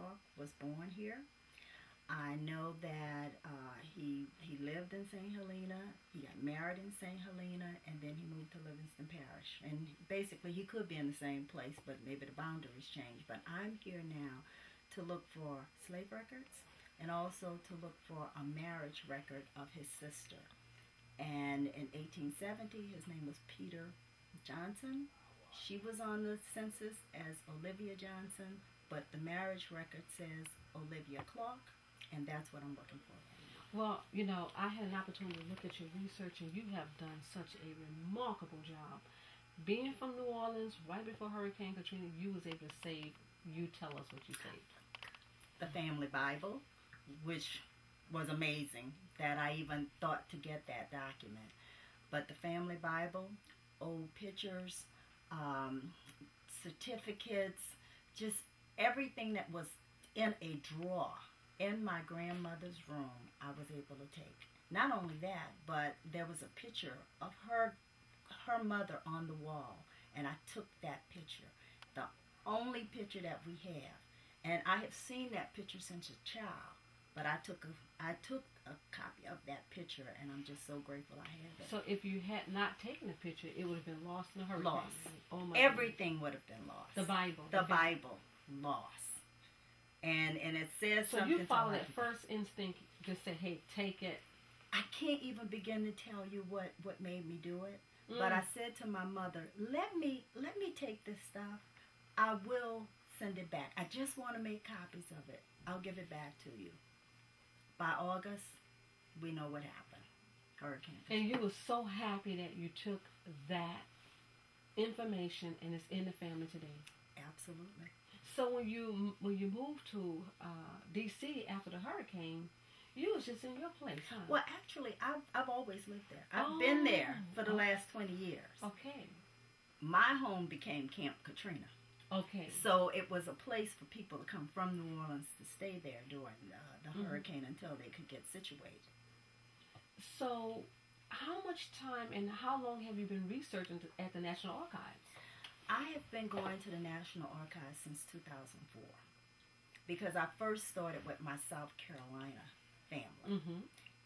Clark was born here. I know that he lived in St. Helena. He got married in St. Helena, and then he moved to Livingston Parish. And basically, he could be in the same place, but maybe the boundaries changed. But I'm here now to look for slave records and also to look for a marriage record of his sister. And in 1870, his name was Peter Johnson. She was on the census as Olivia Johnson, but the marriage record says Olivia Clark, and that's what I'm looking for right now. Well, I had an opportunity to look at your research, and you have done such a remarkable job. Being from New Orleans, right before Hurricane Katrina, you was able to save. You tell us what you saved. The family Bible, which was amazing that I even thought to get that document. But the family Bible, old pictures, certificates, just everything that was in a drawer in my grandmother's room, I was able to take. Not only that, but there was a picture of her mother on the wall, and I took that picture, the only picture that we have. And I have seen that picture since a child, but I took a copy of that picture, and I'm just so grateful I have it. So if you had not taken the picture, it would have been lost in a hurricane. Lost. Oh my Everything would have been lost. The Bible. The Bible lost. And it says so something. So you follow that first instinct, just say, hey, take it. I can't even begin to tell you what made me do it. But I said to my mother, let me take this stuff. I will send it back. I just want to make copies of it. I'll give it back to you. By August, we know what happened. Hurricane. And you were so happy that you took that information and it's in the family today. Absolutely. So when you moved to D.C. after the hurricane, you was just in your place, huh? Well, actually, I've always lived there. I've been there for the last 20 years. Okay. My home became Camp Katrina. Okay. So it was a place for people to come from New Orleans to stay there during the hurricane until they could get situated. So how much time and how long have you been researching at the National Archives? I have been going to the National Archives since 2004 because I first started with my South Carolina family.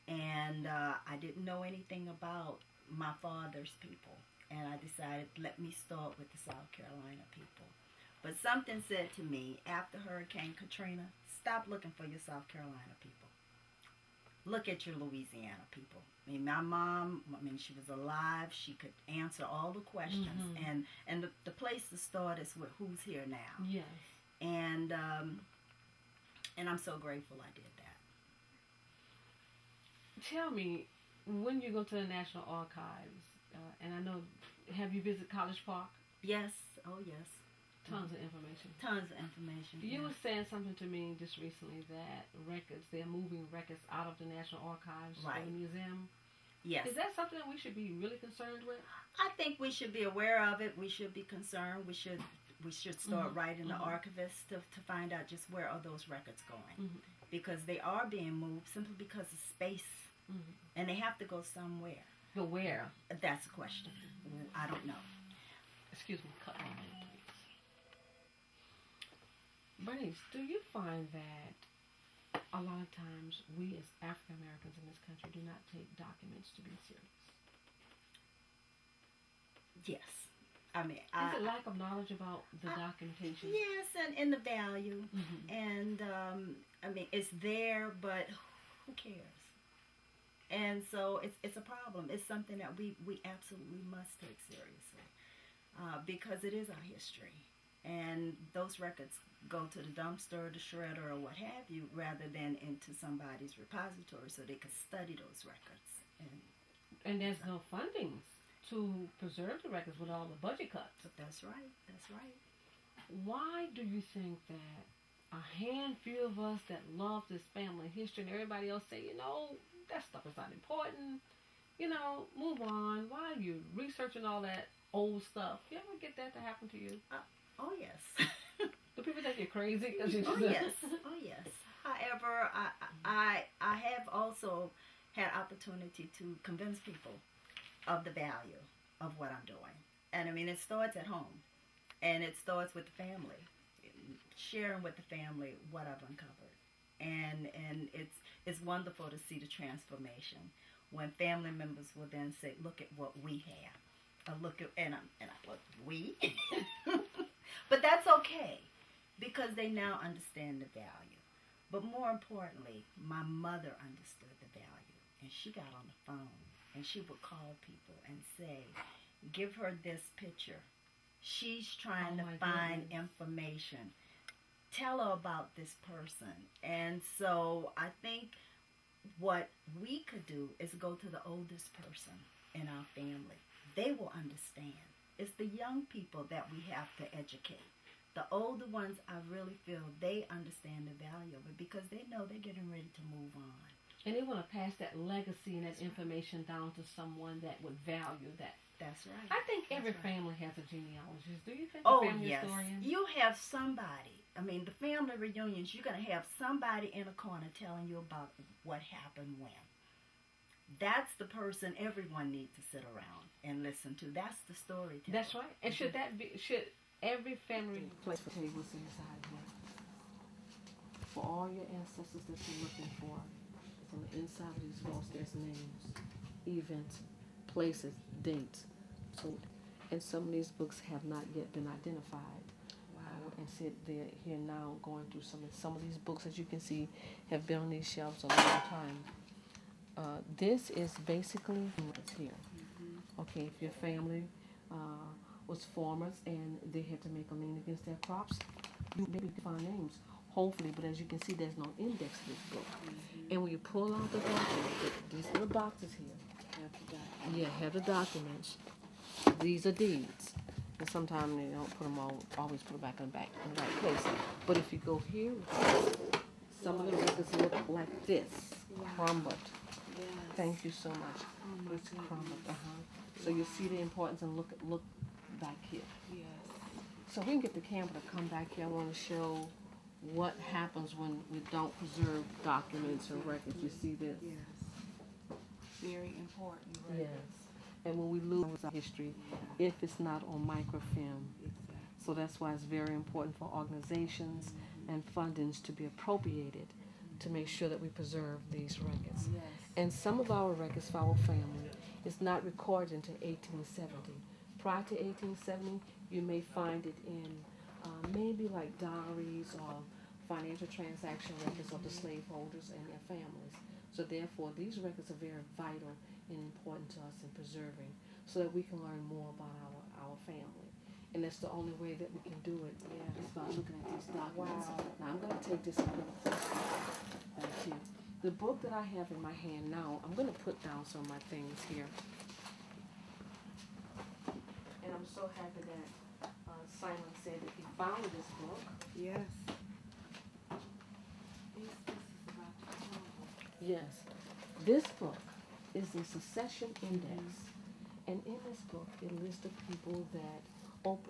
And I didn't know anything about my father's people. And I decided, let me start with the South Carolina people. But something said to me after Hurricane Katrina, stop looking for your South Carolina people. Look at your Louisiana people. I mean, my mom, she was alive. She could answer all the questions. And the place to start is with who's here now. Yes. And I'm so grateful I did that. Tell me, when you go to the National Archives, and I know, have you visited College Park? Yes. Oh, yes. Tons of information. Tons of information. You were saying something to me just recently that they're moving records out of the National Archives to the museum. Yes. Is that something that we should be really concerned with? I think we should be aware of it. We should be concerned. We should start writing the archivist to find out just where are those records going. Because they are being moved simply because of space. And they have to go somewhere. But where? That's a question. I don't know. Excuse me. Cut my name, please. Bernice, do you find that a lot of times we as African Americans in this country do not take documents to be serious? Yes. I mean, is it lack of knowledge about the documentation? Yes, and the value. And, I mean, it's there, but who cares? And so it's a problem. It's something that we absolutely must take seriously because it is our history. And those records go to the dumpster, the shredder, or what have you, rather than into somebody's repository so they can study those records. And there's no funding to preserve the records with all the budget cuts. That's right. That's right. Why do you think that a handful of us that love this family history and everybody else say, that stuff is not important, move on. Why are you researching all that old stuff? You ever get that to happen to you? Oh, yes. Do people think you're crazy? Oh, yes. Oh, yes. However, I have also had opportunity to convince people of the value of what I'm doing. And, I mean, it starts at home. And it starts with the family. sharing with the family what I've uncovered, and it's wonderful to see the transformation when family members will then say, "Look at what we have." I look at and I look we, but that's okay because they now understand the value. But more importantly, my mother understood the value, and she got on the phone and she would call people and say, "Give her this picture. She's trying to find information. Tell her about this person." And so I think what we could do is go to the oldest person in our family. They will understand. It's the young people that we have to educate. The older ones, I really feel they understand the value of it because they know they're getting ready to move on. And they want to pass that legacy and that information down to someone that would value that. That's right. I think every That's right. family has a genealogist. Do you think Oh, a family yes. historian? You have somebody. I mean, the family reunions, you're going to have somebody in a corner telling you about what happened when. That's the person everyone needs to sit around and listen to. That's the storyteller. That's right. And should every family place for tables inside here? For all your ancestors that you're looking for, from the inside of these walls, there's names, events, places, dates. So, and some of these books have not yet been identified. Wow. And so they're here now going through some of these books, as you can see, have been on these shelves a long time. This is basically what's here. Mm-hmm. Okay, if your family was farmers and they had to make a lien against their crops, you maybe find names, hopefully, but as you can see, there's no index to this book. Mm-hmm. And when you pull out the document, these little boxes here, have the documents. These are deeds. And sometimes they don't put them always put them back in the right place. But if you go here, some of the records look like this, crumbled. Yes. Thank you so much. Oh, it's crumbled. So you see the importance and look back here. Yes. So we can get the camera to come back here. I want to show what happens when we don't preserve documents or records. You see this? Yes. Very important. Right? Yes. And when we lose our history, if it's not on microfilm. Exactly. So that's why it's very important for organizations and fundings to be appropriated to make sure that we preserve these records. Yes. And some of our records for our family is not recorded until 1870. Prior to 1870, you may find it in maybe like diaries or financial transaction records of the slaveholders and their families. So therefore, these records are very vital and important to us in preserving so that we can learn more about our family. And that's the only way that we can do it is by looking at these documents. Wow. Now I'm going to take this and put it back here. The book that I have in my hand now, I'm going to put down some of my things here. And I'm so happy that Simon said that he found this book. Yes. Yes. This book is the Succession Index. And in this book, it lists the people that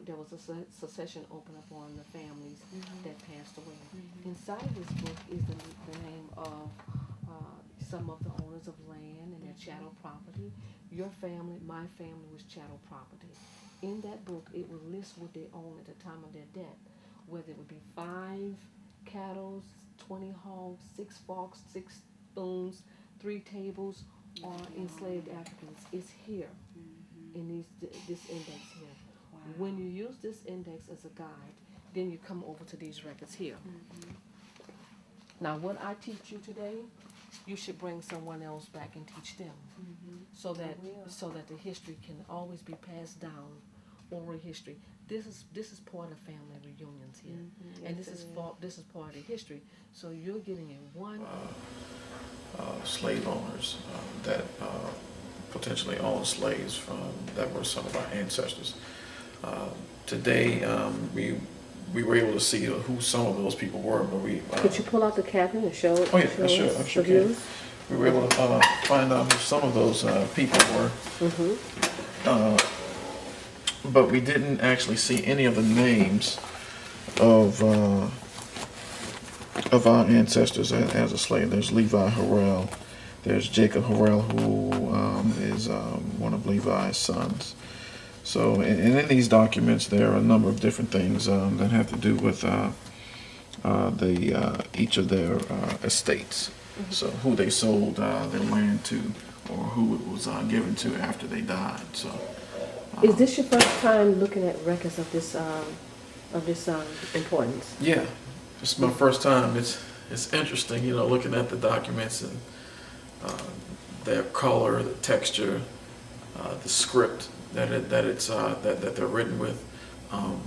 there was a succession open up on the families that passed away. Inside this book is the name of some of the owners of land and their chattel property. Your family, my family was chattel property. In that book, it will list what they own at the time of their death, whether it would be 5 cattle, 20 hogs, 6 forks, 6 spoons, 3 tables, or enslaved Africans. It's here in this index here. Wow. When you use this index as a guide, then you come over to these records here. Now, what I teach you today, you should bring someone else back and teach them, so that the history can always be passed down, oral history. This is part of family reunions here, and this is part of the history. So you're getting in one. Slave owners that potentially owned slaves that were some of our ancestors. Today, we were able to see who some of those people were, but we. Could you pull out the cabinet and show it? Oh yeah, I sure can. We were able to find out who some of those people were. But we didn't actually see any of the names of our ancestors as a slave. There's Levi Harrell. There's Jacob Harrell, who is one of Levi's sons. So, and in these documents, there are a number of different things that have to do with each of their estates. So, who they sold their land to, or who it was given to after they died. So, Is this your first time looking at records of this importance? yeah, it's my first time. It's interesting, you know, looking at the documents and their color, the texture, the script that they're written with. Um,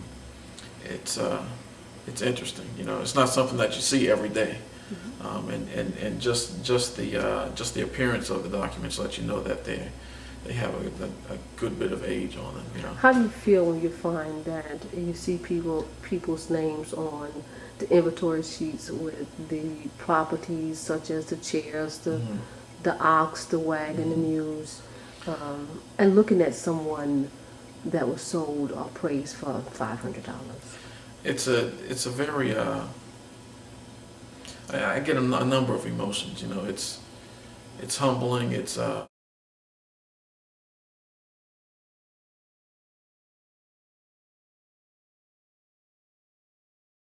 it's interesting, you know. It's not something that you see every day, and just the appearance of the documents let you know that they have a good bit of age on them, you know. How do you feel when you find that you see people's names on the inventory sheets with the properties such as the chairs, the ox, the wagon, the mules, and looking at someone that was sold or praised for $500? It's a very I get a number of emotions, you know. It's humbling. It's